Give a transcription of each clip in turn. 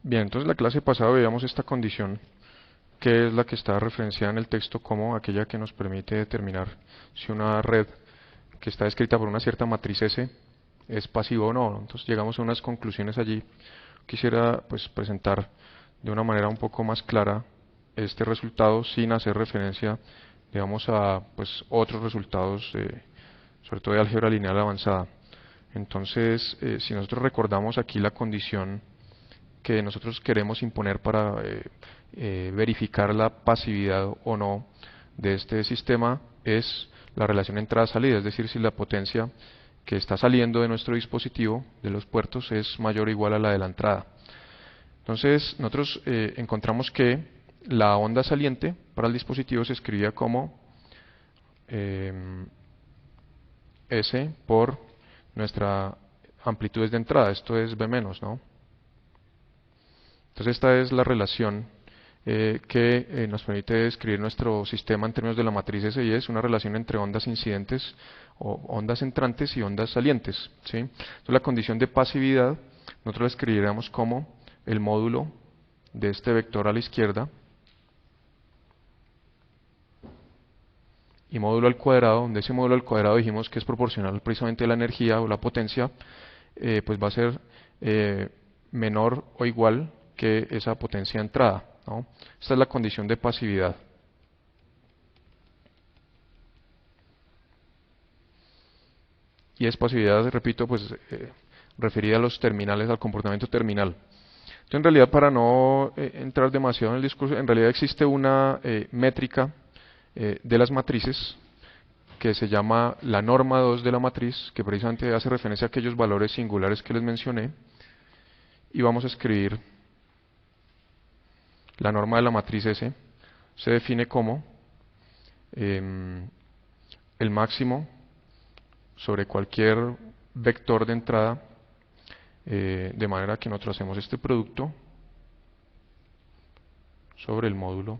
Bien, entonces la clase pasada veíamos esta condición, que es la que está referenciada en el texto como aquella que nos permite determinar si una red que está descrita por una cierta matriz S es pasiva o no. Entonces llegamos a unas conclusiones allí. Quisiera pues presentar de una manera un poco más clara este resultado sin hacer referencia, digamos, a pues otros resultados, sobre todo de álgebra lineal avanzada. Entonces, si nosotros recordamos aquí la condición que nosotros queremos imponer para verificar la pasividad o no de este sistema es la relación entrada-salida, es decir, si la potencia que está saliendo de nuestro dispositivo, de los puertos, es mayor o igual a la de la entrada. Entonces, nosotros encontramos que la onda saliente para el dispositivo se escribía como S por nuestra amplitud de entrada, esto es B menos, ¿no? Entonces esta es la relación que nos permite describir nuestro sistema en términos de la matriz S y es una relación entre ondas incidentes o ondas entrantes y ondas salientes, ¿sí? Entonces la condición de pasividad nosotros la escribiríamos como el módulo de este vector a la izquierda y módulo al cuadrado, donde ese módulo al cuadrado dijimos que es proporcional precisamente a la energía o la potencia, pues va a ser menor o igual que esa potencia de entrada, ¿no? Esta es la condición de pasividad. Y es pasividad, repito, pues referida a los terminales, al comportamiento terminal. Entonces, en realidad, para no entrar demasiado en el discurso, en realidad existe una métrica de las matrices que se llama la norma 2 de la matriz, que precisamente hace referencia a aquellos valores singulares que les mencioné, y vamos a escribir la norma de la matriz S. Se define como el máximo sobre cualquier vector de entrada, de manera que nosotros hacemos este producto sobre el módulo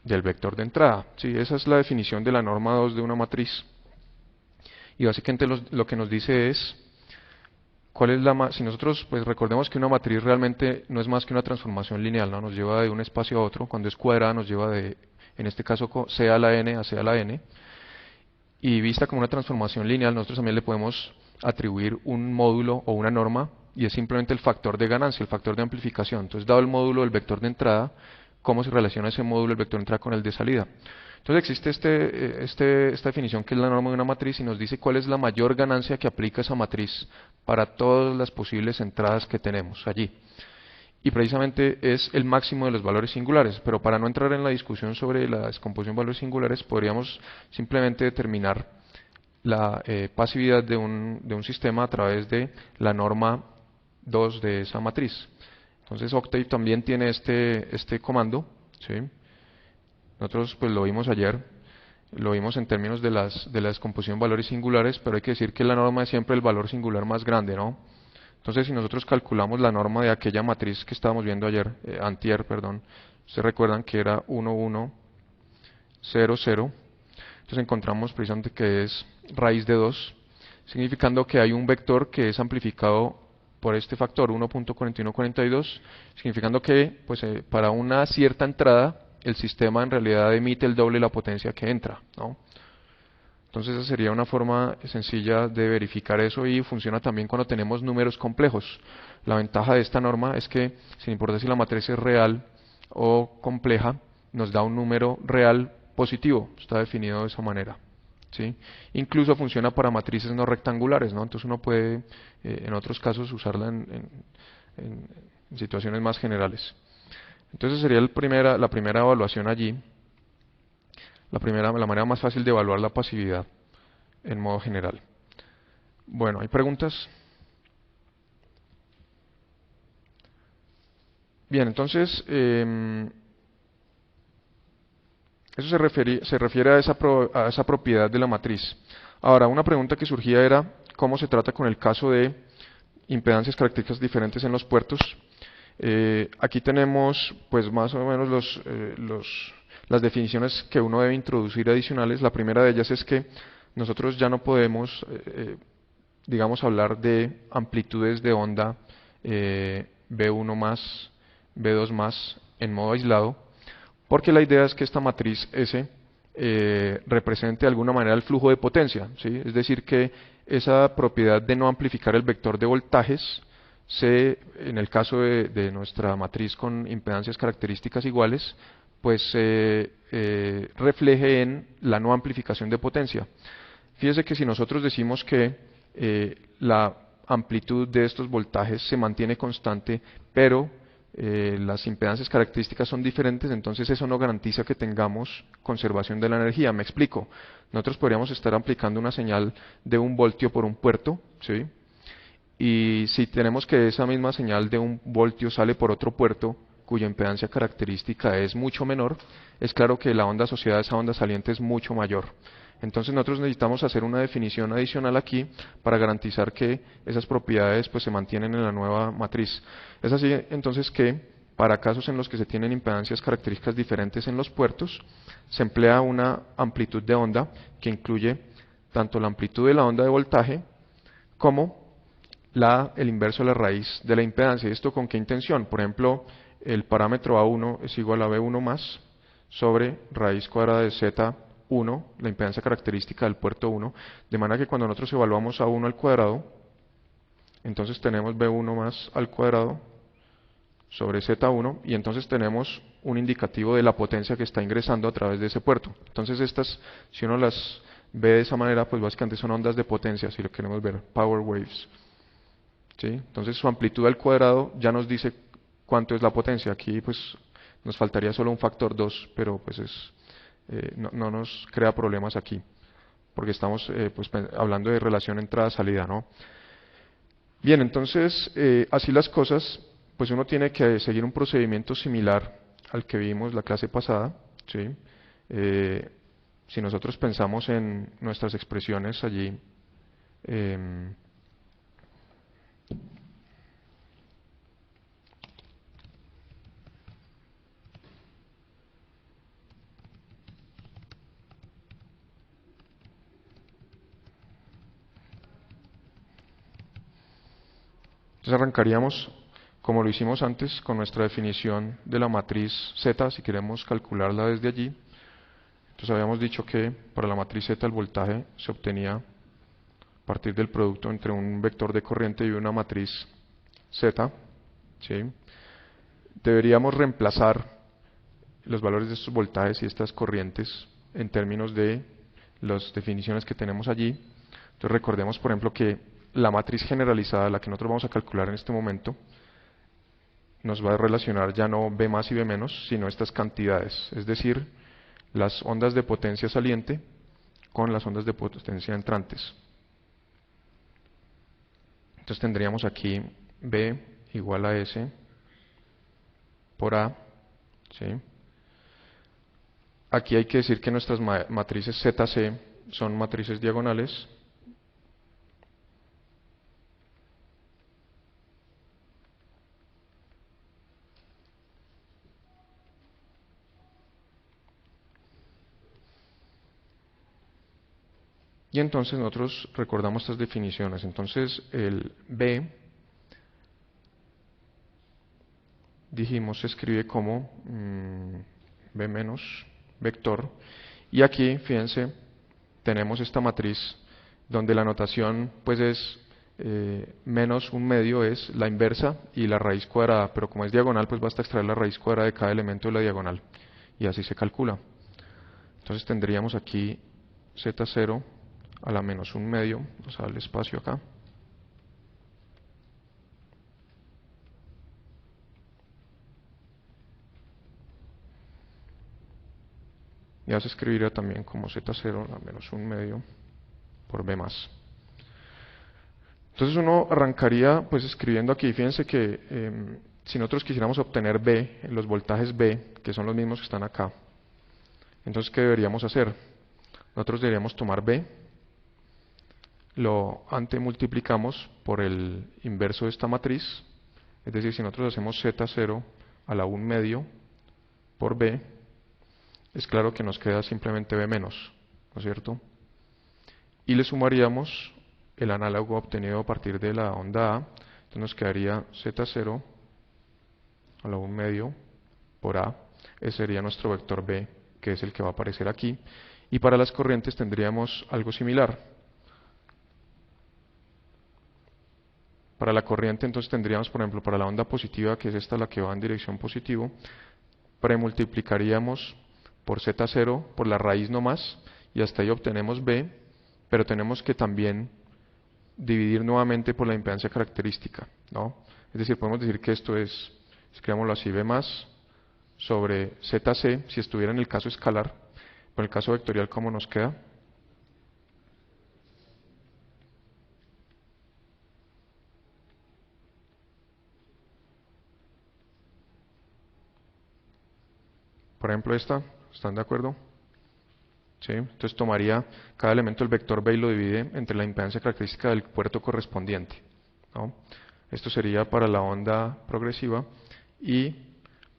del vector de entrada. Sí, esa es la definición de la norma 2 de una matriz. Y básicamente lo que nos dice es cuál es si nosotros pues recordemos que una matriz realmente no es más que una transformación lineal, ¿no? Nos lleva de un espacio a otro, cuando es cuadrada nos lleva de, en este caso, C a la n a C a la n, y vista como una transformación lineal, nosotros también le podemos atribuir un módulo o una norma, y es simplemente el factor de ganancia, el factor de amplificación. Entonces, dado el módulo del vector de entrada, ¿cómo se relaciona ese módulo del vector de entrada con el de salida? Entonces existe esta definición que es la norma de una matriz y nos dice cuál es la mayor ganancia que aplica esa matriz para todas las posibles entradas que tenemos allí. Y precisamente es el máximo de los valores singulares, pero para no entrar en la discusión sobre la descomposición de valores singulares, podríamos simplemente determinar la pasividad de un sistema a través de la norma 2 de esa matriz. Entonces Octave también tiene este comando, ¿sí? Nosotros pues lo vimos ayer, lo vimos en términos de la descomposición de valores singulares, pero hay que decir que la norma es siempre el valor singular más grande, ¿no? Entonces si nosotros calculamos la norma de aquella matriz que estábamos viendo ayer, antier, perdón, se recuerdan que era 1, 1, 0, 0, entonces encontramos precisamente que es raíz de 2, significando que hay un vector que es amplificado por este factor 1.4142, significando que pues, para una cierta entrada el sistema en realidad emite el doble de la potencia que entra, ¿no? Entonces esa sería una forma sencilla de verificar eso y funciona también cuando tenemos números complejos. La ventaja de esta norma es que, sin importar si la matriz es real o compleja, nos da un número real positivo, está definido de esa manera, ¿sí? Incluso funciona para matrices no rectangulares, ¿no? Entonces uno puede, en otros casos, usarla en situaciones más generales. Entonces sería la primera evaluación allí, la manera más fácil de evaluar la pasividad en modo general. Bueno, ¿hay preguntas? Bien, entonces, eso se refiere a esa propiedad de la matriz. Ahora, una pregunta que surgía era, ¿cómo se trata con el caso de impedancias características diferentes en los puertos? Aquí tenemos, pues, más o menos las definiciones que uno debe introducir adicionales. La primera de ellas es que nosotros ya no podemos, digamos, hablar de amplitudes de onda B1 más, B2 más en modo aislado, porque la idea es que esta matriz S represente de alguna manera el flujo de potencia, ¿sí? Es decir, que esa propiedad de no amplificar el vector de voltajes en el caso de nuestra matriz con impedancias características iguales, pues se refleje en la no amplificación de potencia. Fíjese que si nosotros decimos que la amplitud de estos voltajes se mantiene constante, pero las impedancias características son diferentes, entonces eso no garantiza que tengamos conservación de la energía. Me explico. Nosotros podríamos estar aplicando una señal de 1 voltio por un puerto, ¿sí? Y si tenemos que esa misma señal de 1 voltio sale por otro puerto cuya impedancia característica es mucho menor, es claro que la onda asociada a esa onda saliente es mucho mayor. Entonces nosotros necesitamos hacer una definición adicional aquí para garantizar que esas propiedades pues se mantienen en la nueva matriz. Es así entonces que para casos en los que se tienen impedancias características diferentes en los puertos, se emplea una amplitud de onda que incluye tanto la amplitud de la onda de voltaje como el inverso de la raíz de la impedancia. ¿Esto con qué intención? Por ejemplo, el parámetro A1 es igual a B1 más sobre raíz cuadrada de Z1, la impedancia característica del puerto 1, de manera que cuando nosotros evaluamos A1 al cuadrado, entonces tenemos B1 más al cuadrado sobre Z1 y entonces tenemos un indicativo de la potencia que está ingresando a través de ese puerto. Entonces estas, si uno las ve de esa manera, pues básicamente son ondas de potencia, si lo queremos ver, power waves. ¿Sí? Entonces su amplitud al cuadrado ya nos dice cuánto es la potencia. Aquí pues nos faltaría solo un factor 2, pero pues no nos crea problemas aquí, porque estamos pues hablando de relación entrada-salida, ¿no? Bien, entonces así las cosas, pues uno tiene que seguir un procedimiento similar al que vimos la clase pasada, ¿sí? Si nosotros pensamos en nuestras expresiones allí, entonces arrancaríamos como lo hicimos antes con nuestra definición de la matriz Z, si queremos calcularla desde allí. Entonces habíamos dicho que para la matriz Z el voltaje se obtenía a partir del producto entre un vector de corriente y una matriz Z, ¿sí? Deberíamos reemplazar los valores de estos voltajes y estas corrientes en términos de las definiciones que tenemos allí. Entonces recordemos, por ejemplo, que la matriz generalizada, la que nosotros vamos a calcular en este momento, nos va a relacionar ya no B más y B menos, sino estas cantidades, es decir, las ondas de potencia saliente con las ondas de potencia entrantes. Entonces tendríamos aquí B igual a S por A, ¿sí? Aquí hay que decir que nuestras matrices ZC son matrices diagonales. Y entonces nosotros recordamos estas definiciones. Entonces el B, dijimos, se escribe como B menos vector. Y aquí, fíjense, tenemos esta matriz donde la notación pues es menos un medio es la inversa y la raíz cuadrada, pero como es diagonal pues basta extraer la raíz cuadrada de cada elemento de la diagonal y así se calcula. Entonces tendríamos aquí Z0 a la menos un medio, o sea, el espacio acá. Ya se escribiría también como Z0 a la menos un medio por B más. Entonces uno arrancaría pues escribiendo aquí, fíjense que si nosotros quisiéramos obtener B, los voltajes B, que son los mismos que están acá, entonces ¿qué deberíamos hacer? Nosotros deberíamos tomar B, lo antemultiplicamos por el inverso de esta matriz, es decir, si nosotros hacemos Z0 a la 1 medio por B, es claro que nos queda simplemente B menos, ¿no es cierto? Y le sumaríamos el análogo obtenido a partir de la onda A, entonces nos quedaría Z0 a la 1 medio por A. Ese sería nuestro vector B, que es el que va a aparecer aquí. Y para las corrientes tendríamos algo similar. Para la corriente entonces tendríamos, por ejemplo, para la onda positiva, que es esta la que va en dirección positivo, premultiplicaríamos por Z0 por la raíz nomás, y hasta ahí obtenemos B, pero tenemos que también dividir nuevamente por la impedancia característica, ¿no? Es decir, podemos decir que esto es, escribámoslo así, B más sobre ZC, si estuviera en el caso escalar. Por el caso vectorial, ¿cómo nos queda? Por ejemplo, esta, ¿están de acuerdo? ¿Sí? Entonces tomaría cada elemento del vector B y lo divide entre la impedancia característica del puerto correspondiente, ¿no? Esto sería para la onda progresiva, y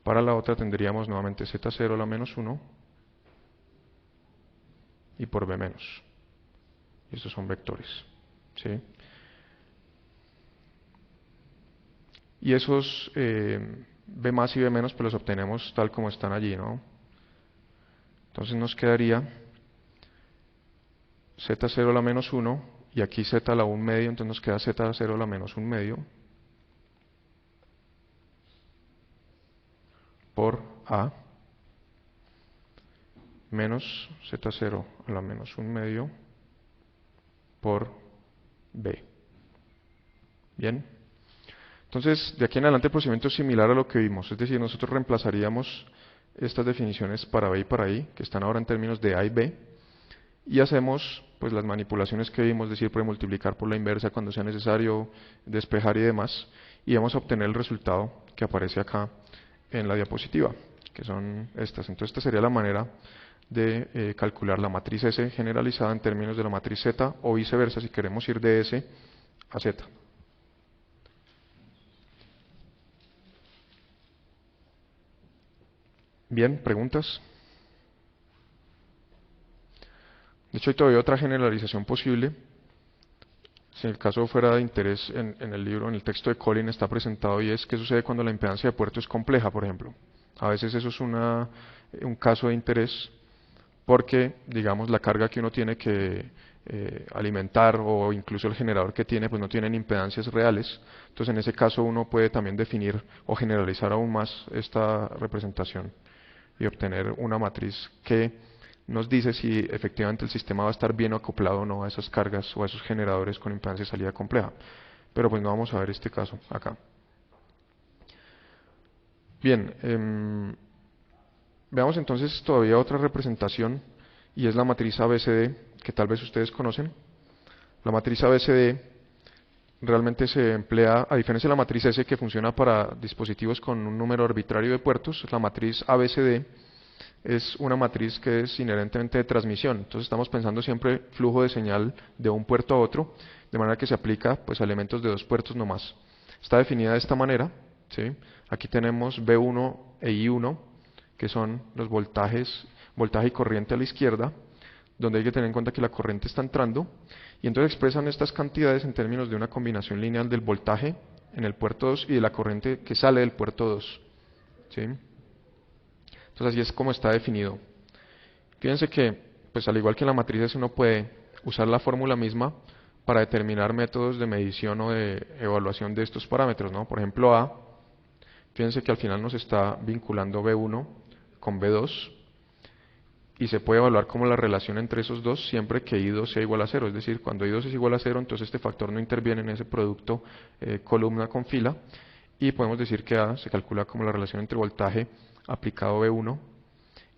para la otra tendríamos nuevamente Z0 a la menos 1 y por B menos. Y estos son vectores, ¿sí? Y esos B más y B menos pues los obtenemos tal como están allí, ¿no? Entonces nos quedaría Z0 a la menos 1 y aquí Z a la 1 medio, entonces nos queda Z0 a la menos 1 medio por A menos Z0 a la menos 1 medio por B. Bien. Entonces, de aquí en adelante el procedimiento es similar a lo que vimos, es decir, nosotros reemplazaríamos estas definiciones para B y para I, que están ahora en términos de A y B, y hacemos pues las manipulaciones que vimos, es decir, multiplicar por la inversa cuando sea necesario, despejar y demás, y vamos a obtener el resultado que aparece acá en la diapositiva, que son estas. Entonces esta sería la manera de calcular la matriz S generalizada en términos de la matriz Z, o viceversa si queremos ir de S a Z. Bien, ¿preguntas? De hecho hay todavía otra generalización posible. Si el caso fuera de interés, en el libro, en el texto de Collin está presentado, y es qué sucede cuando la impedancia de puerto es compleja, por ejemplo. A veces eso es un caso de interés porque, digamos, la carga que uno tiene que alimentar, o incluso el generador que tiene, pues no tienen impedancias reales. Entonces en ese caso uno puede también definir o generalizar aún más esta representación y obtener una matriz que nos dice si efectivamente el sistema va a estar bien acoplado o no a esas cargas o a esos generadores con impedancia de salida compleja. Pero pues no vamos a ver este caso acá. Bien, veamos entonces todavía otra representación, y es la matriz ABCD, que tal vez ustedes conocen. La matriz ABCD realmente se emplea, a diferencia de la matriz S que funciona para dispositivos con un número arbitrario de puertos, la matriz ABCD es una matriz que es inherentemente de transmisión. Entonces estamos pensando siempre flujo de señal de un puerto a otro, de manera que se aplica pues a elementos de dos puertos nomás. Está definida de esta manera, ¿sí? Aquí tenemos B1 e I1, que son los voltajes, voltaje y corriente a la izquierda, donde hay que tener en cuenta que la corriente está entrando, y entonces expresan estas cantidades en términos de una combinación lineal del voltaje en el puerto 2 y de la corriente que sale del puerto 2, ¿sí? Entonces así es como está definido. Fíjense que, pues al igual que en la matriz S, uno puede usar la fórmula misma para determinar métodos de medición o de evaluación de estos parámetros, ¿no? Por ejemplo, A, fíjense que al final nos está vinculando B1 con B2, y se puede evaluar como la relación entre esos dos siempre que I2 sea igual a 0. Es decir, cuando I2 es igual a 0, entonces este factor no interviene en ese producto columna con fila, y podemos decir que A se calcula como la relación entre voltaje aplicado B1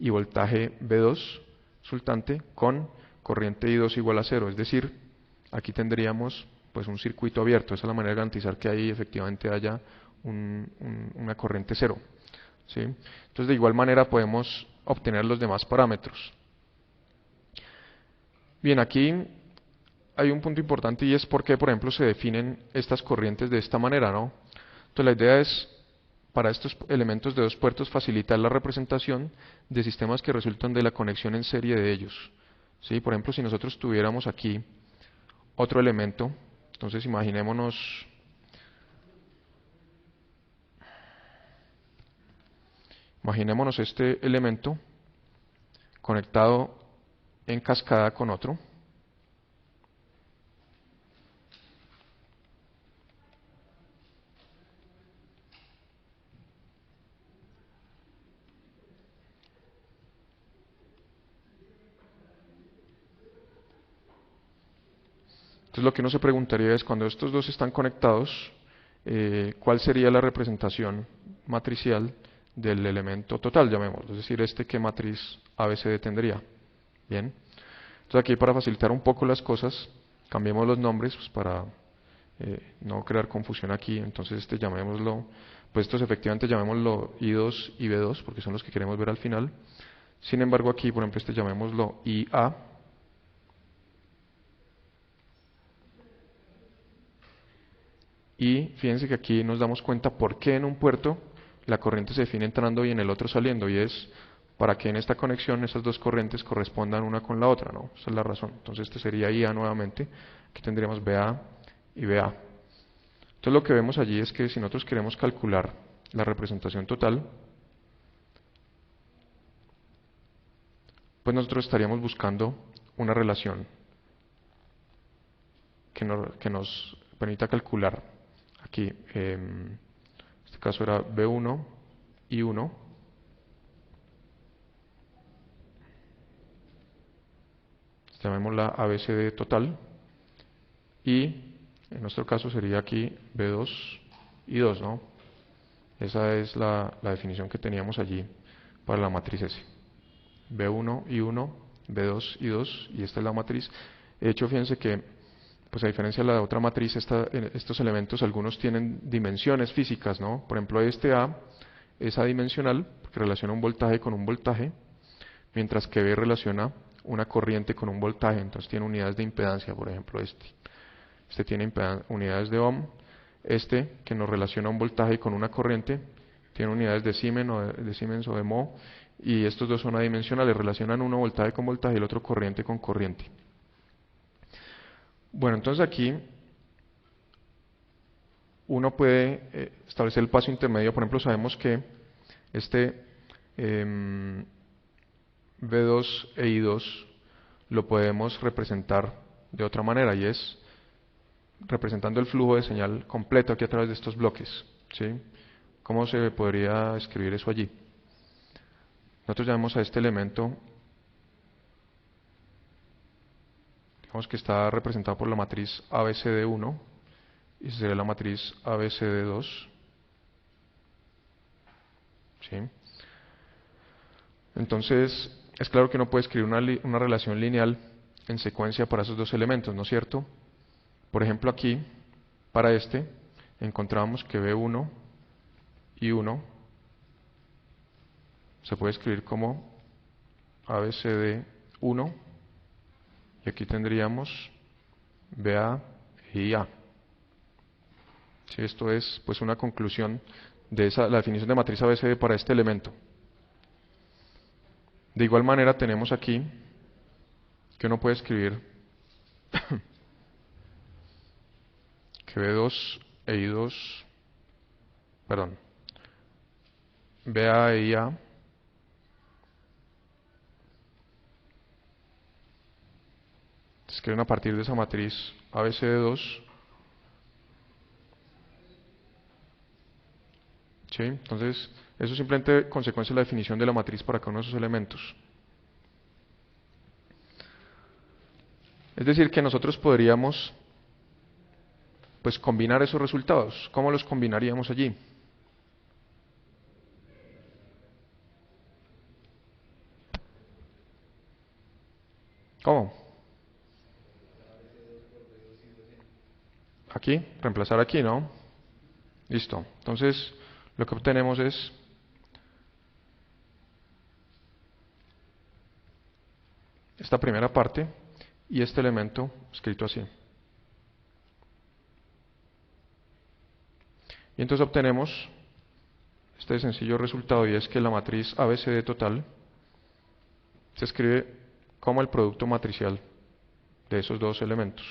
y voltaje B2 resultante con corriente I2 igual a 0. Es decir, aquí tendríamos pues un circuito abierto. Esa es la manera de garantizar que ahí efectivamente haya una corriente cero, ¿sí? Entonces de igual manera podemos obtener los demás parámetros. Bien, aquí hay un punto importante, y es por qué, por ejemplo, se definen estas corrientes de esta manera, ¿no? Entonces la idea es, para estos elementos de dos puertos, facilitar la representación de sistemas que resultan de la conexión en serie de ellos, ¿sí? Por ejemplo, si nosotros tuviéramos aquí otro elemento, entonces imaginémonos Imaginémonos este elemento conectado en cascada con otro. Entonces lo que uno se preguntaría es, cuando estos dos están conectados, ¿cuál sería la representación matricial del elemento total, llamémoslo? Es decir, ¿qué matriz ABCD tendría? Bien. Entonces aquí, para facilitar un poco las cosas, cambiemos los nombres pues, para no crear confusión aquí. Entonces llamémoslo, pues estos efectivamente llamémoslo I2 y B2 porque son los que queremos ver al final. Sin embargo aquí, por ejemplo, llamémoslo IA. Y fíjense que aquí nos damos cuenta por qué en un puerto la corriente se define entrando y en el otro saliendo, y es para que en esta conexión esas dos corrientes correspondan una con la otra, ¿no? Esa es la razón. Entonces este sería IA nuevamente. Aquí tendríamos BA y BA. Entonces lo que vemos allí es que si nosotros queremos calcular la representación total, pues nosotros estaríamos buscando una relación que nos permita calcular aquí, en este caso era B1 y 1, llamémosla ABCD total, y en nuestro caso sería aquí B2 y 2, ¿no? Esa es la definición que teníamos allí para la matriz S. B1 y 1, B2 y 2, y esta es la matriz. De hecho, fíjense que, pues a diferencia de la otra matriz, estos elementos, algunos tienen dimensiones físicas, ¿no? Por ejemplo, este A es adimensional, porque relaciona un voltaje con un voltaje, mientras que B relaciona una corriente con un voltaje, entonces tiene unidades de impedancia, por ejemplo este tiene unidades de ohm, que nos relaciona un voltaje con una corriente, tiene unidades de Siemens o de mho, y estos dos son adimensionales, relacionan uno voltaje con voltaje y el otro corriente con corriente. Bueno, entonces aquí uno puede establecer el paso intermedio. Por ejemplo, sabemos que este B2 e I2 lo podemos representar de otra manera, y es representando el flujo de señal completo aquí a través de estos bloques, ¿sí? ¿Cómo se podría escribir eso allí? Nosotros llamamos a este elemento, digamos que está representado por la matriz ABCD1, y sería la matriz ABCD2, ¿sí? Entonces, es claro que uno puede escribir una relación lineal en secuencia para esos dos elementos, ¿no es cierto? Por ejemplo, aquí, para encontramos que B1 y 1 se puede escribir como ABCD1, y aquí tendríamos BA y A. Sí, esto es pues una conclusión de la definición de matriz ABCD para este elemento. De igual manera tenemos aquí que uno puede escribir que B2 e I2, perdón, BA e IA se escriben a partir de esa matriz ABCD2. ¿Sí? Entonces, eso es simplemente consecuencia de la definición de la matriz para cada uno de esos elementos. Es decir, que nosotros podríamos pues combinar esos resultados. ¿Cómo los combinaríamos allí? ¿Cómo? Aquí, reemplazar aquí, ¿no? Listo. Entonces, lo que obtenemos es esta primera parte y este elemento escrito así. Y entonces obtenemos este sencillo resultado, y es que la matriz ABCD total se escribe como el producto matricial de esos dos elementos.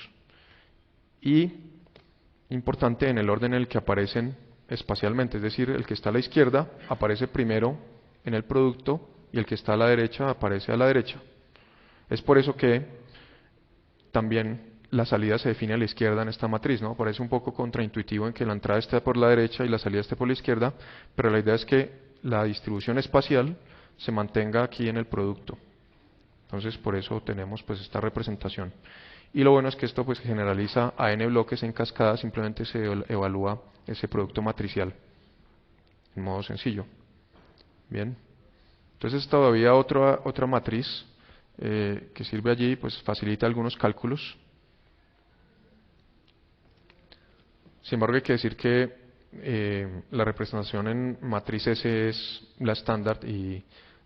Y, importante, en el orden en el que aparecen espacialmente, es decir, el que está a la izquierda aparece primero en el producto y el que está a la derecha aparece a la derecha. Es por eso que también la salida se define a la izquierda en esta matriz, ¿no? Parece un poco contraintuitivo en que la entrada esté por la derecha y la salida esté por la izquierda, pero la idea es que la distribución espacial se mantenga aquí en el producto. Entonces, por eso tenemos pues esta representación. Y lo bueno es que esto pues se generaliza a n bloques en cascada, simplemente se evalúa ese producto matricial en modo sencillo. Bien. Entonces todavía otra matriz que sirve allí, pues facilita algunos cálculos. Sin embargo, hay que decir que la representación en matriz S es la estándar y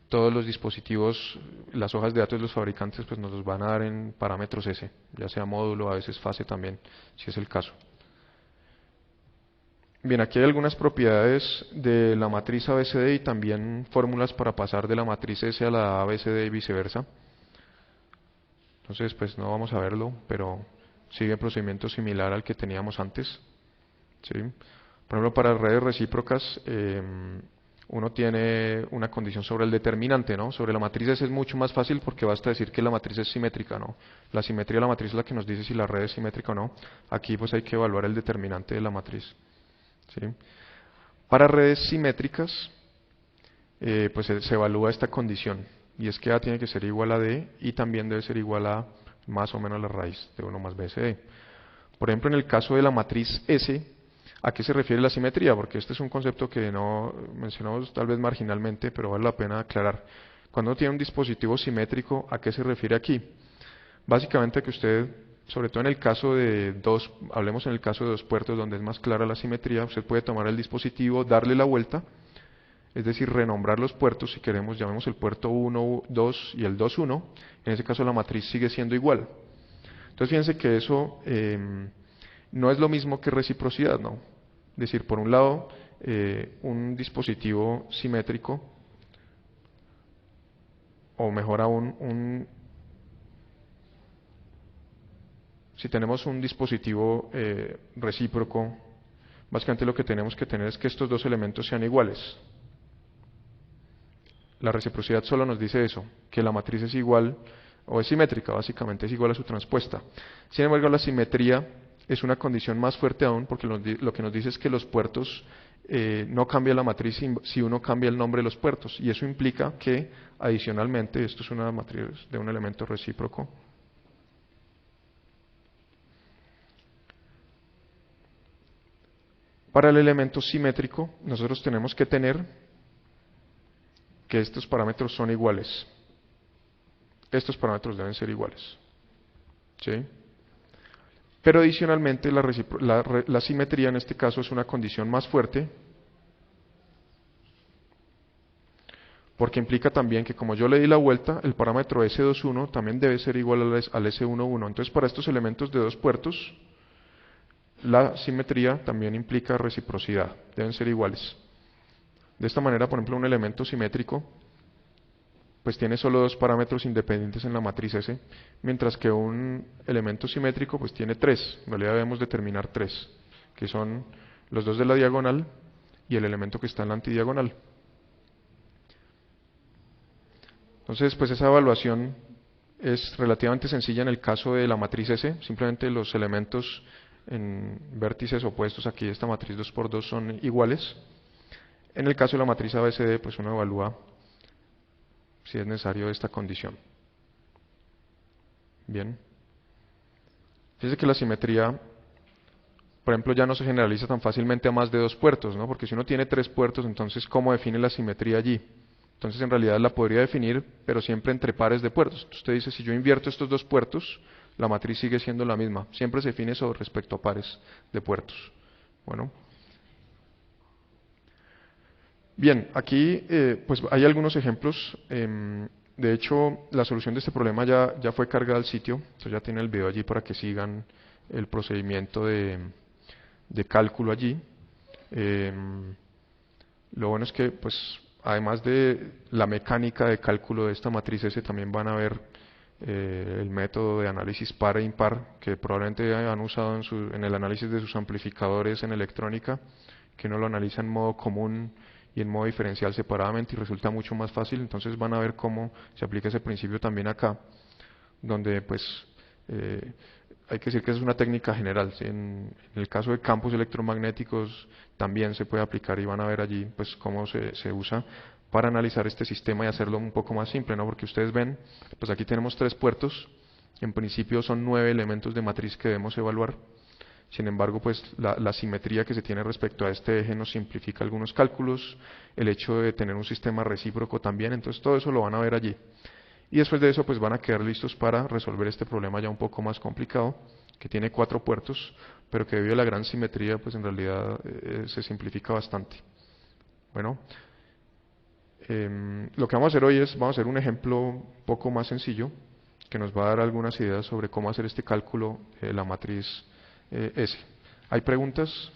todos los dispositivos, las hojas de datos de los fabricantes, pues nos los van a dar en parámetros S, ya sea módulo, a veces fase también, si es el caso. Bien, aquí hay algunas propiedades de la matriz ABCD y también fórmulas para pasar de la matriz S a la ABCD y viceversa. Entonces, pues no vamos a verlo, pero sigue el procedimiento similar al que teníamos antes. ¿Sí? Por ejemplo, para redes recíprocas, uno tiene una condición sobre el determinante, ¿no? Sobre la matriz S es mucho más fácil porque basta decir que la matriz es simétrica, ¿no? La simetría de la matriz es la que nos dice si la red es simétrica o no. Aquí pues hay que evaluar el determinante de la matriz. ¿Sí? Para redes simétricas, pues se evalúa esta condición, y es que A tiene que ser igual a D y también debe ser igual a más o menos la raíz de 1 más BCD. Por ejemplo, en el caso de la matriz S, ¿a qué se refiere la simetría? Porque este es un concepto que no mencionamos tal vez marginalmente, pero vale la pena aclarar. Cuando uno tiene un dispositivo simétrico, ¿a qué se refiere aquí? Básicamente que usted, sobre todo en el caso de hablemos en el caso de dos puertos donde es más clara la simetría, usted puede tomar el dispositivo, darle la vuelta, es decir, renombrar los puertos, si queremos, llamemos el puerto 1, 2 y el 2, 1, en ese caso la matriz sigue siendo igual. Entonces fíjense que eso no es lo mismo que reciprocidad, ¿no? Es decir, por un lado, un dispositivo simétrico, o mejor aún, si tenemos un dispositivo recíproco, básicamente lo que tenemos que tener es que estos dos elementos sean iguales. La reciprocidad solo nos dice eso, que la matriz es igual o es simétrica, básicamente es igual a su transpuesta. Sin embargo, la simetría es una condición más fuerte aún porque lo que nos dice es que los puertos no cambia la matriz si uno cambia el nombre de los puertos, y eso implica que adicionalmente, esto es una matriz de un elemento recíproco, para el elemento simétrico nosotros tenemos que tener que estos parámetros son iguales. Estos parámetros deben ser iguales. ¿Sí? Pero adicionalmente la simetría en este caso es una condición más fuerte porque implica también que como yo le di la vuelta, el parámetro S21 también debe ser igual al S11. Entonces para estos elementos de dos puertos, la simetría también implica reciprocidad, deben ser iguales. De esta manera, por ejemplo, un elemento simétrico pues tiene solo dos parámetros independientes en la matriz S, mientras que un elemento simétrico pues tiene tres. En realidad debemos determinar tres, que son los dos de la diagonal y el elemento que está en la antidiagonal. Entonces, pues esa evaluación es relativamente sencilla en el caso de la matriz S, simplemente los elementos en vértices opuestos aquí de esta matriz 2×2 son iguales. En el caso de la matriz ABCD, pues uno evalúa si es necesario esta condición. Bien. Fíjense que la simetría, por ejemplo, ya no se generaliza tan fácilmente a más de dos puertos, ¿no? Porque si uno tiene tres puertos, entonces ¿cómo define la simetría allí? Entonces en realidad la podría definir, pero siempre entre pares de puertos. Usted dice, si yo invierto estos dos puertos, la matriz sigue siendo la misma. Siempre se define sobre respecto a pares de puertos. Bueno. Bien, aquí pues hay algunos ejemplos. De hecho, la solución de este problema ya fue cargada al sitio. Entonces ya tiene el video allí para que sigan el procedimiento de cálculo allí. Lo bueno es que, pues, además de la mecánica de cálculo de esta matriz S, también van a ver el método de análisis par e impar que probablemente han usado en el análisis de sus amplificadores en electrónica, que uno lo analiza en modo común y en modo diferencial separadamente y resulta mucho más fácil. Entonces van a ver cómo se aplica ese principio también acá, donde pues eh, hay que decir que es una técnica general, ¿sí? En el caso de campos electromagnéticos también se puede aplicar y van a ver allí pues cómo se usa para analizar este sistema y hacerlo un poco más simple, ¿no? Porque ustedes ven, pues aquí tenemos tres puertos, en principio son 9 elementos de matriz que debemos evaluar. Sin embargo, pues la simetría que se tiene respecto a este eje nos simplifica algunos cálculos, el hecho de tener un sistema recíproco también, entonces todo eso lo van a ver allí. Y después de eso, pues van a quedar listos para resolver este problema ya un poco más complicado, que tiene 4 puertos, pero que debido a la gran simetría, pues en realidad se simplifica bastante. Bueno, lo que vamos a hacer hoy es, vamos a hacer un ejemplo un poco más sencillo, que nos va a dar algunas ideas sobre cómo hacer este cálculo de la matriz S. ¿Hay preguntas?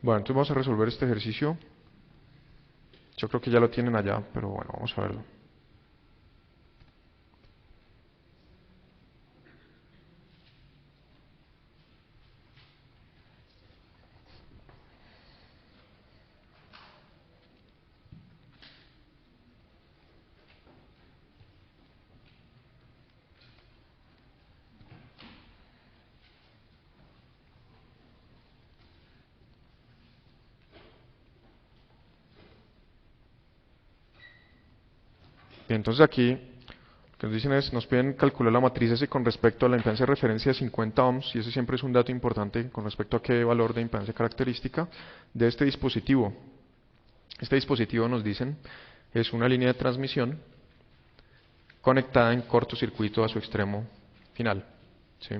Bueno, entonces vamos a resolver este ejercicio. Yo creo que ya lo tienen allá, pero bueno, vamos a verlo. Bien, entonces aquí lo que nos dicen es, nos piden calcular la matriz S con respecto a la impedancia de referencia de 50 ohms, y ese siempre es un dato importante con respecto a qué valor de impedancia característica de este dispositivo. Este dispositivo, nos dicen, es una línea de transmisión conectada en cortocircuito a su extremo final, ¿sí?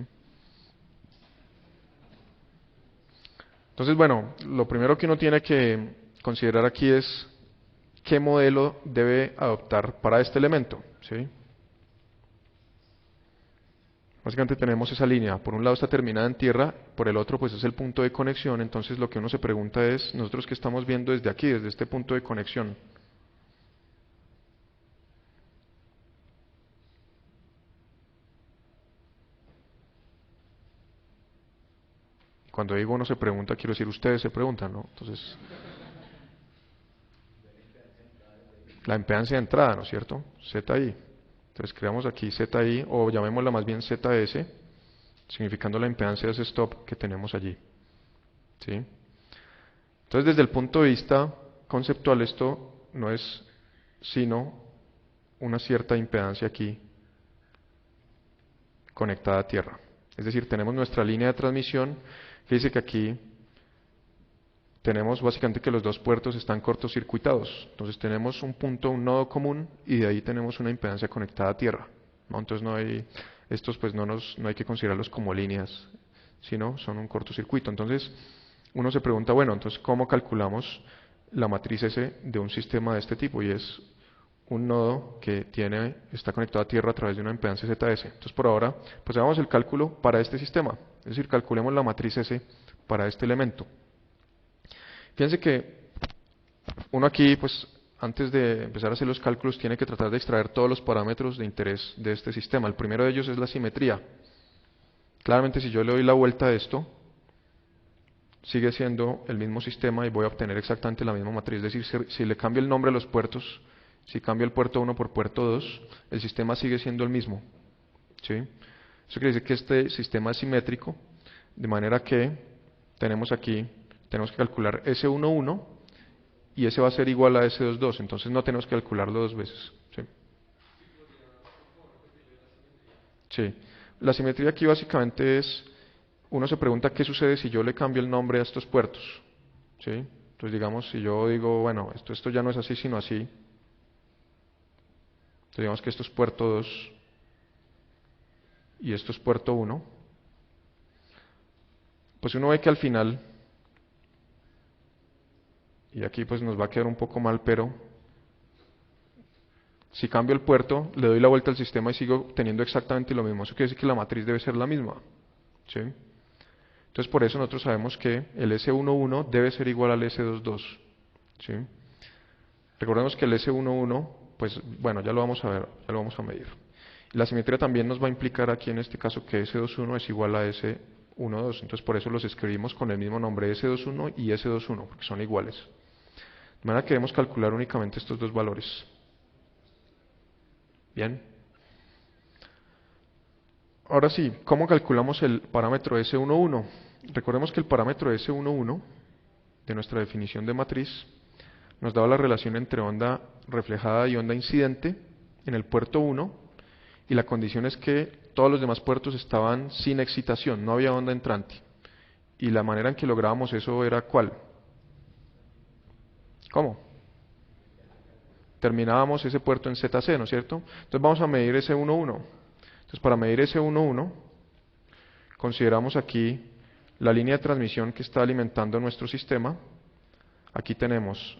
Entonces, bueno, lo primero que uno tiene que considerar aquí es qué modelo debe adoptar para este elemento, ¿sí? Básicamente tenemos esa línea, por un lado está terminada en tierra, por el otro pues es el punto de conexión, entonces lo que uno se pregunta es, nosotros qué estamos viendo desde aquí, desde este punto de conexión. Cuando digo uno se pregunta, quiero decir ustedes se preguntan, ¿no? Entonces, la impedancia de entrada, ¿no es cierto? ZI. Entonces creamos aquí ZI o llamémosla más bien ZS, significando la impedancia de ese stop que tenemos allí, ¿sí? Entonces, desde el punto de vista conceptual, esto no es sino una cierta impedancia aquí conectada a tierra. Es decir, tenemos nuestra línea de transmisión que dice que aquí tenemos básicamente que los dos puertos están cortocircuitados. Entonces tenemos un punto, un nodo común y de ahí tenemos una impedancia conectada a tierra, ¿no? Entonces no hay, estos pues no hay que considerarlos como líneas, sino son un cortocircuito. Entonces uno se pregunta, bueno, entonces ¿cómo calculamos la matriz S de un sistema de este tipo? Y es un nodo que está conectado a tierra a través de una impedancia ZS. Entonces por ahora, pues hagamos el cálculo para este sistema. Es decir, calculemos la matriz S para este elemento. Fíjense que uno aquí, pues antes de empezar a hacer los cálculos, tiene que tratar de extraer todos los parámetros de interés de este sistema. El primero de ellos es la simetría. Claramente si yo le doy la vuelta a esto, sigue siendo el mismo sistema y voy a obtener exactamente la misma matriz. Es decir, si le cambio el nombre a los puertos, si cambio el puerto 1 por puerto 2, el sistema sigue siendo el mismo, ¿sí? Eso quiere decir que este sistema es simétrico, de manera que tenemos que calcular S11 y ese va a ser igual a S22, entonces no tenemos que calcularlo dos veces, ¿sí? Sí. La simetría aquí básicamente es, uno se pregunta qué sucede si yo le cambio el nombre a estos puertos, ¿sí? Entonces digamos, si yo digo, bueno, esto ya no es así sino así, entonces digamos que esto es puerto 2 y esto es puerto 1, pues uno ve que al final, y aquí pues nos va a quedar un poco mal, pero Si cambio el puerto, le doy la vuelta al sistema y sigo teniendo exactamente lo mismo. Eso quiere decir que la matriz debe ser la misma. ¿Sí? Entonces por eso nosotros sabemos que el S11 debe ser igual al S22. ¿Sí? Recordemos que el S11, pues bueno, ya lo vamos a ver, ya lo vamos a medir. La simetría también nos va a implicar aquí en este caso que S21 es igual a S12. Entonces por eso los escribimos con el mismo nombre S21 y S21, porque son iguales. De manera que debemos calcular únicamente estos dos valores. Bien. Ahora sí, ¿cómo calculamos el parámetro S11? Recordemos que el parámetro S11 de nuestra definición de matriz nos daba la relación entre onda reflejada y onda incidente en el puerto 1 y la condición es que todos los demás puertos estaban sin excitación, no había onda entrante. Y la manera en que lográbamos eso era ¿cuál? ¿Cómo? Terminábamos ese puerto en ZC, ¿no es cierto? Entonces vamos a medir ese 11. Entonces para medir ese 11, consideramos aquí la línea de transmisión que está alimentando nuestro sistema. Aquí tenemos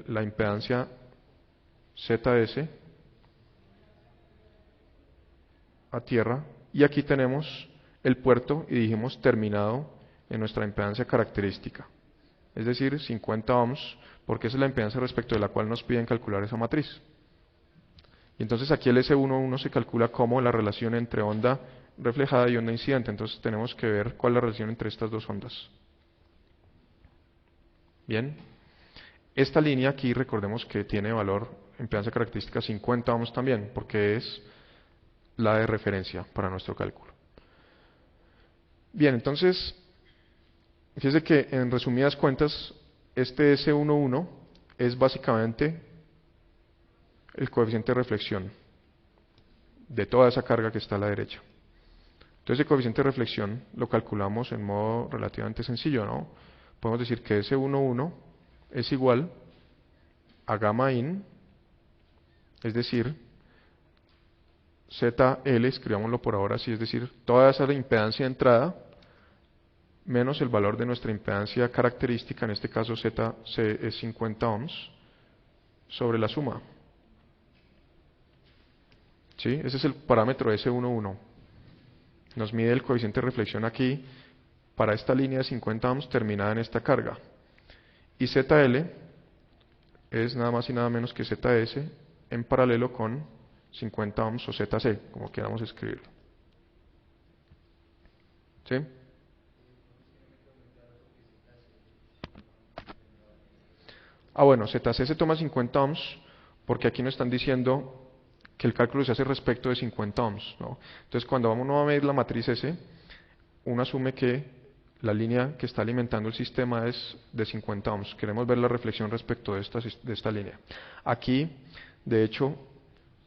la impedancia ZS a tierra y aquí tenemos el puerto y dijimos terminado en nuestra impedancia característica, es decir 50 ohms, porque esa es la impedancia respecto de la cual nos piden calcular esa matriz. Y entonces aquí el S11 se calcula como la relación entre onda reflejada y onda incidente, entonces tenemos que ver cuál es la relación entre estas dos ondas. Bien, esta línea aquí recordemos que tiene valor impedancia característica 50 ohms también, porque es la de referencia para nuestro cálculo. Bien, entonces, fíjese que en resumidas cuentas, este S11 es básicamente el coeficiente de reflexión de toda esa carga que está a la derecha. Entonces, el coeficiente de reflexión lo calculamos en modo relativamente sencillo, ¿no? Podemos decir que S11 es igual a gamma in, es decir, ZL, escribámoslo por ahora así, es decir, toda esa impedancia de entrada menos el valor de nuestra impedancia característica, en este caso ZC es 50 ohms, sobre la suma. ¿Sí? Ese es el parámetro S11. Nos mide el coeficiente de reflexión aquí para esta línea de 50 ohms terminada en esta carga. Y ZL es nada más y nada menos que ZS en paralelo con 50 ohms o ZC, como queramos escribirlo. ¿Sí? Bueno, ZC se toma 50 ohms porque aquí nos están diciendo que el cálculo se hace respecto de 50 ohms, ¿no? Entonces cuando uno va a medir la matriz S, uno asume que la línea que está alimentando el sistema es de 50 ohms. Queremos ver la reflexión respecto de esta línea. Aquí, de hecho,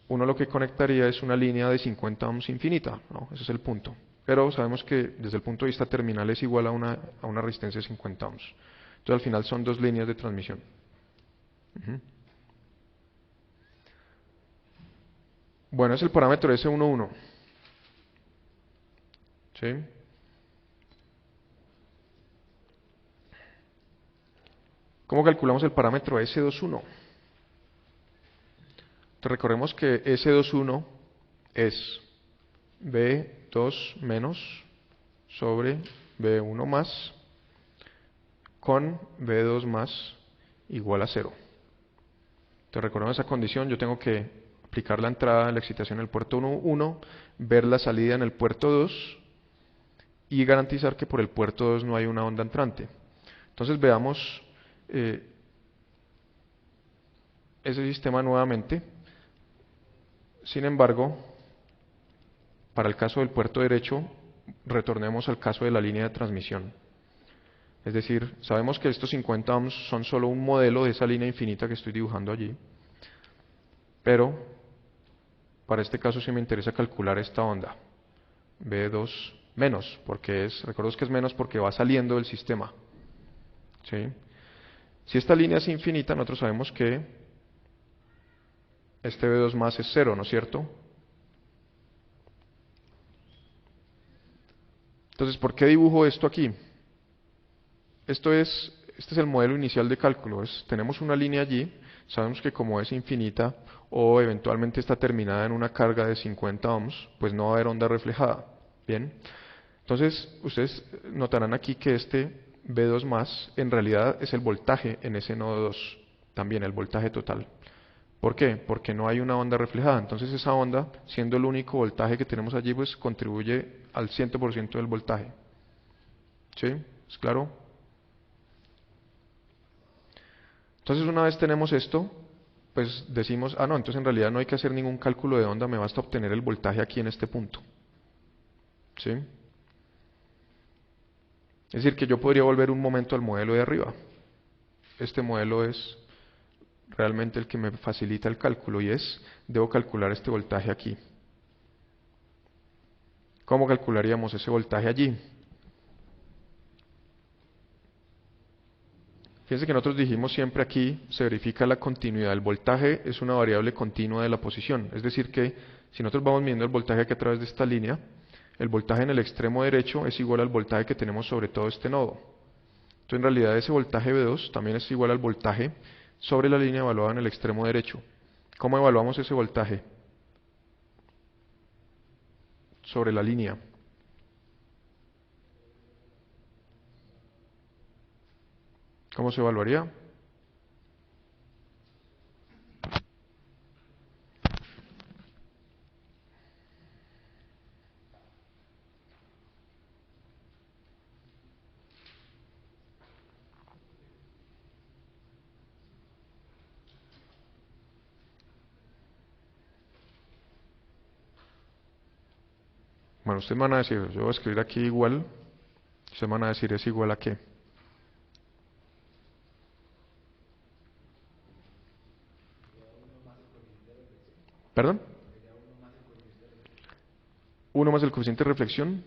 uno lo que conectaría es una línea de 50 ohms infinita, ¿no? Ese es el punto. Pero sabemos que desde el punto de vista terminal es igual a una resistencia de 50 ohms. Entonces al final son dos líneas de transmisión. Bueno, es el parámetro S11. ¿Sí? ¿Cómo calculamos el parámetro S21? Recordemos que S21 es B2 menos sobre B1 más con B2 más igual a 0. Entonces recordemos esa condición, yo tengo que aplicar la entrada, la excitación en el puerto 1, ver la salida en el puerto 2 y garantizar que por el puerto 2 no hay una onda entrante. Entonces veamos ese sistema nuevamente. Sin embargo, para el caso del puerto derecho, retornemos al caso de la línea de transmisión. Es decir, sabemos que estos 50 ohms son solo un modelo de esa línea infinita que estoy dibujando allí, pero para este caso sí me interesa calcular esta onda, B2 menos, porque recordemos que es menos porque va saliendo del sistema. ¿Sí? Si esta línea es infinita, nosotros sabemos que este B2 más es 0, ¿no es cierto? Entonces, ¿por qué dibujo esto aquí? Este es el modelo inicial de cálculo. Tenemos una línea allí. sabemos que como es infinita o eventualmente está terminada en una carga de 50 ohms, pues no va a haber onda reflejada. Bien, entonces ustedes notarán aquí que este V2 más en realidad es el voltaje en ese nodo 2, también el voltaje total. ¿Por qué? Porque no hay una onda reflejada. Entonces esa onda, siendo el único voltaje que tenemos allí, pues contribuye al 100% del voltaje. ¿Sí? ¿Es claro? Entonces una vez tenemos esto, pues decimos, no, entonces en realidad no hay que hacer ningún cálculo de onda, me basta obtener el voltaje aquí en este punto. ¿Sí? Es decir, que yo podría volver un momento al modelo de arriba. Este modelo es realmente el que me facilita el cálculo y debo calcular este voltaje aquí. ¿Cómo calcularíamos ese voltaje allí? Fíjense que nosotros dijimos siempre aquí, se verifica la continuidad. El voltaje es una variable continua de la posición. Es decir que si nosotros vamos midiendo el voltaje aquí a través de esta línea, el voltaje en el extremo derecho es igual al voltaje que tenemos sobre todo este nodo. Entonces en realidad ese voltaje V2 también es igual al voltaje sobre la línea evaluada en el extremo derecho. ¿Cómo evaluamos ese voltaje? Sobre la línea. ¿Cómo se evaluaría? Bueno, ustedes me van a decir, yo voy a escribir aquí igual, ustedes me van a decir es igual a qué. ¿Perdón? 1 más el coeficiente de reflexión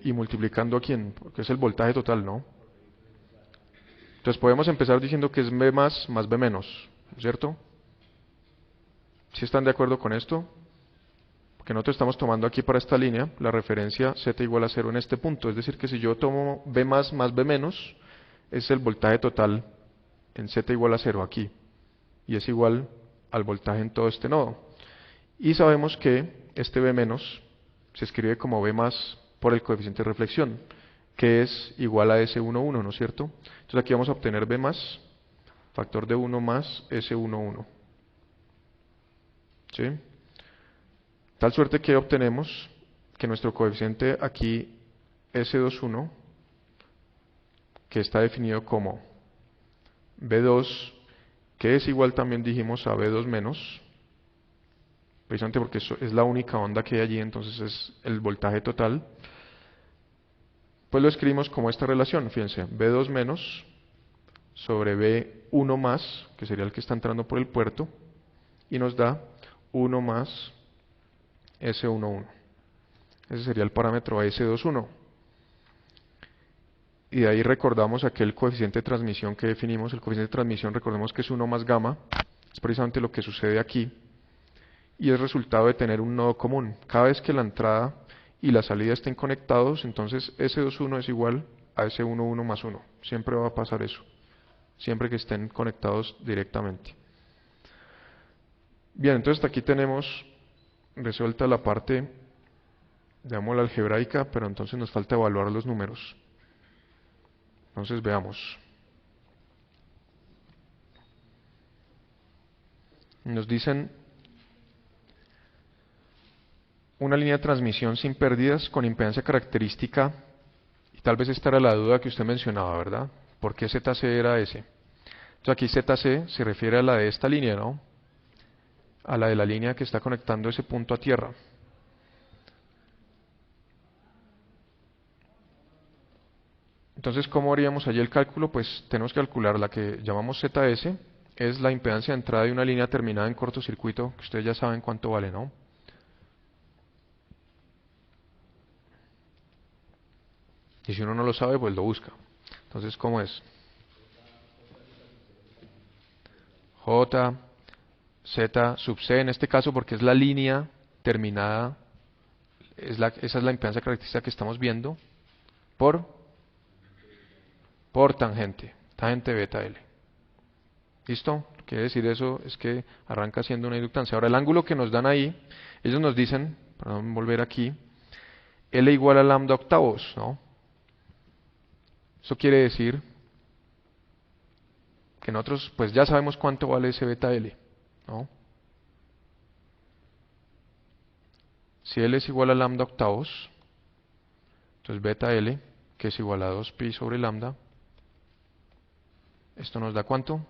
y multiplicando a quién, porque es el voltaje total, ¿no? Entonces podemos empezar diciendo que es B más B menos, ¿cierto? ¿Sí están de acuerdo con esto? Porque nosotros estamos tomando aquí para esta línea la referencia Z igual a 0 en este punto. Es decir, que si yo tomo B más B menos, es el voltaje total en Z igual a 0 aquí. Y es igual al voltaje en todo este nodo. Y sabemos que este B menos se escribe como B más por el coeficiente de reflexión, que es igual a S11, ¿no es cierto? Entonces aquí vamos a obtener B más, factor de 1 más S11. ¿Sí? Tal suerte que obtenemos que nuestro coeficiente aquí S21, que está definido como B2, que es igual también dijimos a B2 menos, precisamente porque es la única onda que hay allí, entonces es el voltaje total, pues lo escribimos como esta relación, fíjense, B2 menos sobre B1 más, que sería el que está entrando por el puerto, y nos da 1 más S11. Ese sería el parámetro S21. Y de ahí recordamos aquel coeficiente de transmisión que definimos. El coeficiente de transmisión, recordemos que es 1 más gamma. Es precisamente lo que sucede aquí. Y es resultado de tener un nodo común. Cada vez que la entrada y la salida estén conectados, entonces S21 es igual a S11 más 1. Siempre va a pasar eso. Siempre que estén conectados directamente. Bien, entonces hasta aquí tenemos resuelta la parte, digamos, la algebraica, pero entonces nos falta evaluar los números. Entonces veamos. Nos dicen una línea de transmisión sin pérdidas con impedancia característica, y tal vez esta era la duda que usted mencionaba, ¿verdad? ¿Por qué ZC era ese? Entonces aquí ZC se refiere a la de esta línea, ¿no? A la de la línea que está conectando ese punto a tierra. Entonces, ¿cómo haríamos allí el cálculo? Pues tenemos que calcular la que llamamos ZS, es la impedancia de entrada de una línea terminada en cortocircuito, que ustedes ya saben cuánto vale, ¿no? Y si uno no lo sabe, pues lo busca. Entonces, ¿cómo es? J, Z sub C en este caso porque es la línea terminada, esa es la impedancia característica que estamos viendo, por, por tangente, tangente beta L. ¿Listo? Quiere decir eso es que arranca siendo una inductancia. Ahora el ángulo que nos dan ahí, ellos nos dicen, para volver aquí, L igual a lambda octavos, ¿no? Eso quiere decir que nosotros pues ya sabemos cuánto vale ese beta L, ¿no? Si L es igual a lambda octavos, entonces beta L, que es igual a 2pi sobre lambda, esto nos da ¿cuánto?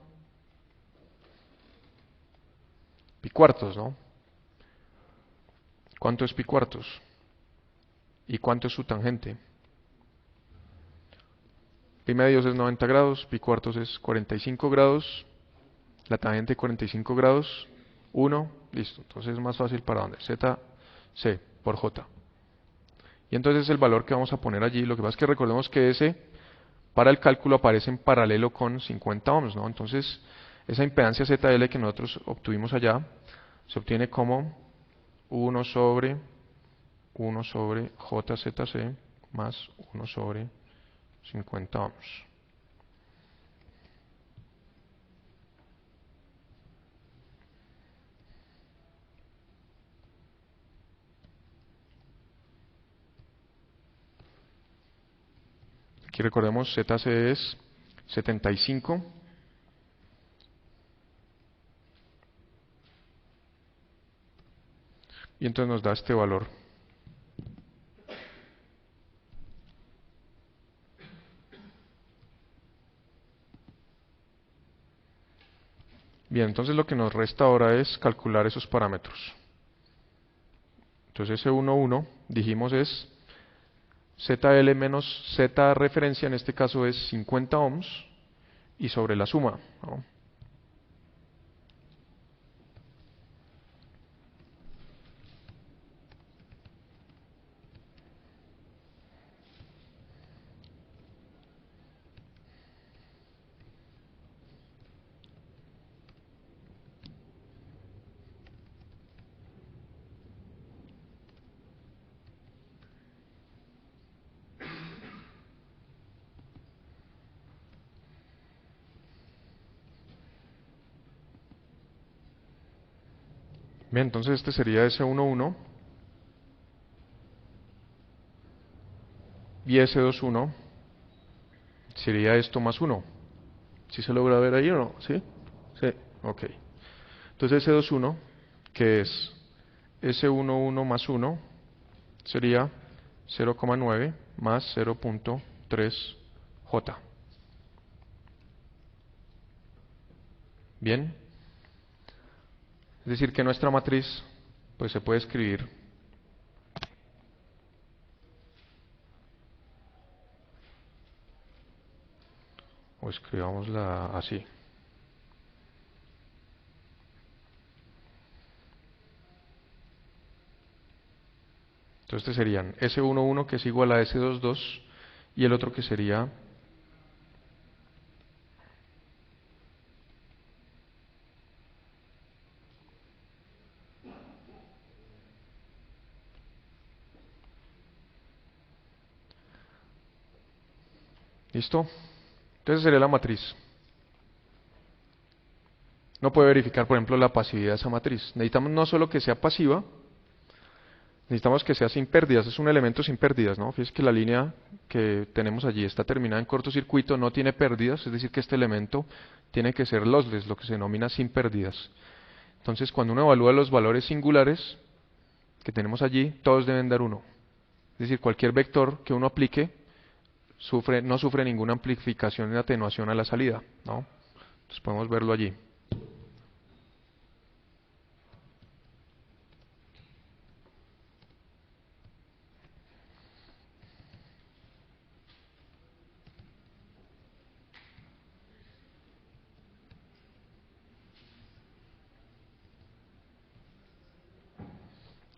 Pi cuartos, ¿no? ¿Cuánto es pi cuartos? ¿Y cuánto es su tangente? Pi medios es 90 grados, pi cuartos es 45 grados, la tangente 45 grados, 1, listo. Entonces es más fácil para dónde, z, c por j. Y entonces el valor que vamos a poner allí, lo que pasa es que recordemos que ese para el cálculo aparece en paralelo con 50 ohms, ¿no? Entonces esa impedancia ZL que nosotros obtuvimos allá se obtiene como 1 sobre JZC más 1 sobre 50 ohms. Aquí recordemos ZC es 75. Y entonces nos da este valor. Bien, entonces lo que nos resta ahora es calcular esos parámetros. Entonces ese 1,1 dijimos es ZL menos Z referencia, en este caso es 50 ohms, y sobre la suma, ¿no? Bien, entonces este sería ese 1,1 y ese 2,1 sería esto más 1. ¿Sí se logra ver ahí o no? ¿Sí? Sí, ok. Entonces ese 2,1, que es ese 1,1 más 1, sería 0,9 más 0,3 J. Bien, es decir que nuestra matriz pues se puede escribir o escribámosla así. Entonces este serían S11 que es igual a S22 y el otro que sería ¿listo? Entonces sería la matriz. No puede verificar, por ejemplo, la pasividad de esa matriz. Necesitamos no solo que sea pasiva, necesitamos que sea sin pérdidas. Es un elemento sin pérdidas, ¿no? Fíjense que la línea que tenemos allí está terminada en cortocircuito, no tiene pérdidas, es decir, que este elemento tiene que ser lossless, lo que se denomina sin pérdidas. Entonces, cuando uno evalúa los valores singulares que tenemos allí, todos deben dar 1. Es decir, cualquier vector que uno aplique no sufre ninguna amplificación ni atenuación a la salida, ¿no? Entonces podemos verlo allí.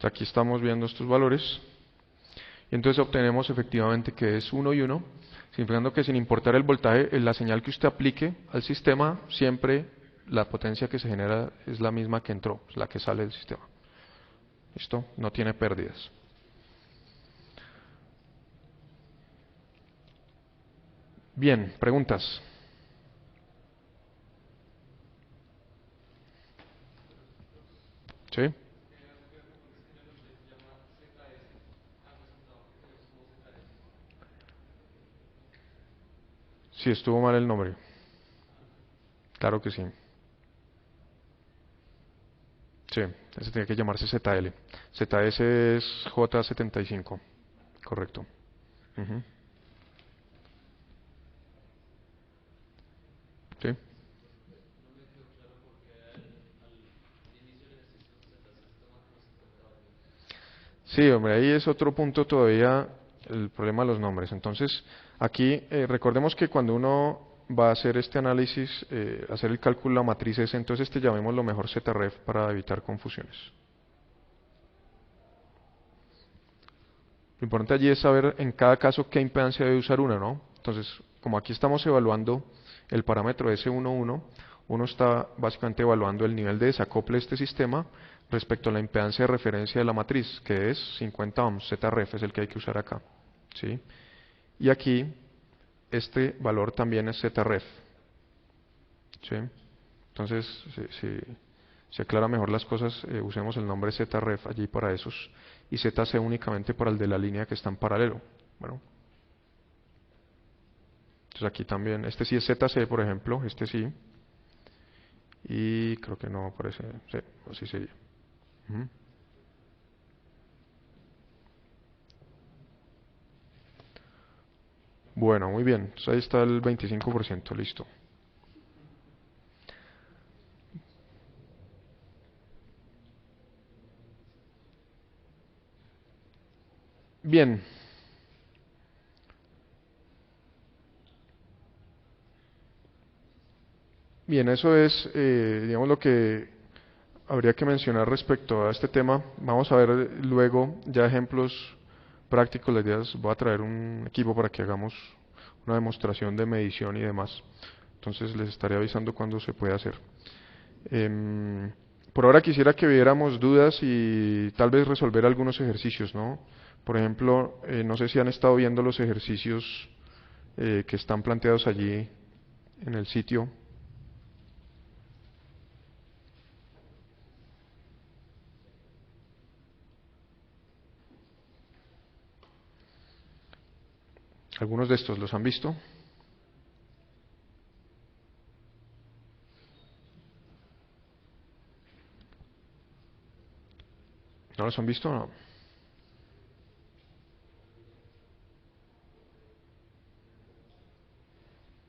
Aquí estamos viendo estos valores. Y entonces obtenemos efectivamente que es 1 y 1, significando que sin importar el voltaje, la señal que usted aplique al sistema, siempre la potencia que se genera es la misma que entró, es la que sale del sistema. ¿Listo? No tiene pérdidas. Bien, preguntas. ¿Sí? Sí, estuvo mal el nombre. Claro que sí. Sí, ese tiene que llamarse ZL. ZS es J75. Correcto. Ujú. Sí. Sí, hombre, ahí es otro punto todavía el problema de los nombres. Entonces, aquí recordemos que cuando uno va a hacer este análisis, hacer el cálculo de la matriz S, entonces llamémoslo mejor ZREF para evitar confusiones. Lo importante allí es saber en cada caso qué impedancia debe usar una, ¿no? Entonces, como aquí estamos evaluando el parámetro S11, uno está básicamente evaluando el nivel de desacople de este sistema respecto a la impedancia de referencia de la matriz, que es 50 ohms, ZREF es el que hay que usar acá, ¿sí? Y aquí este valor también es ZREF, ¿sí? Entonces, si se aclara mejor las cosas, usemos el nombre ZREF allí para esos y ZC únicamente para el de la línea que está en paralelo. Bueno, entonces aquí también, este sí es ZC, por ejemplo, este sí, y creo que no aparece, sí, así sería. Ujú. Bueno, muy bien, entonces ahí está el 25%, listo. Bien, bien, eso es, digamos, lo que habría que mencionar respecto a este tema. Vamos a ver luego ya ejemplos prácticos. La idea es, voy a traer un equipo para que hagamos una demostración de medición y demás. Entonces les estaré avisando cuando se puede hacer. Em, por ahora quisiera que viéramos dudas y tal vez resolver algunos ejercicios, ¿no? Por ejemplo, no sé si han estado viendo los ejercicios que están planteados allí en el sitio. Algunos de estos los han visto. ¿No los han visto? No,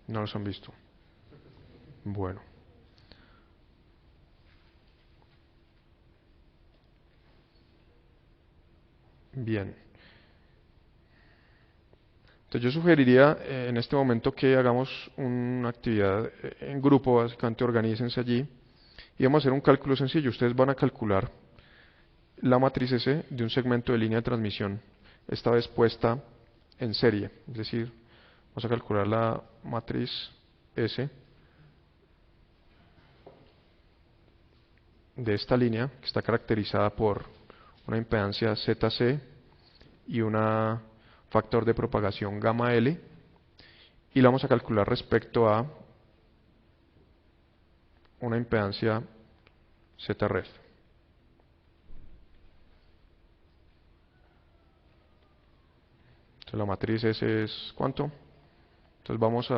no los han visto. Bueno, bien. Entonces yo sugeriría en este momento que hagamos una actividad en grupo, básicamente organícense allí y vamos a hacer un cálculo sencillo. Ustedes van a calcular la matriz S de un segmento de línea de transmisión, esta vez puesta en serie. Es decir, vamos a calcular la matriz S de esta línea, que está caracterizada por una impedancia ZC y un factor de propagación gamma L, y la vamos a calcular respecto a una impedancia ZREF. Entonces la matriz S es ¿cuánto? Entonces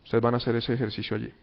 ustedes van a hacer ese ejercicio allí.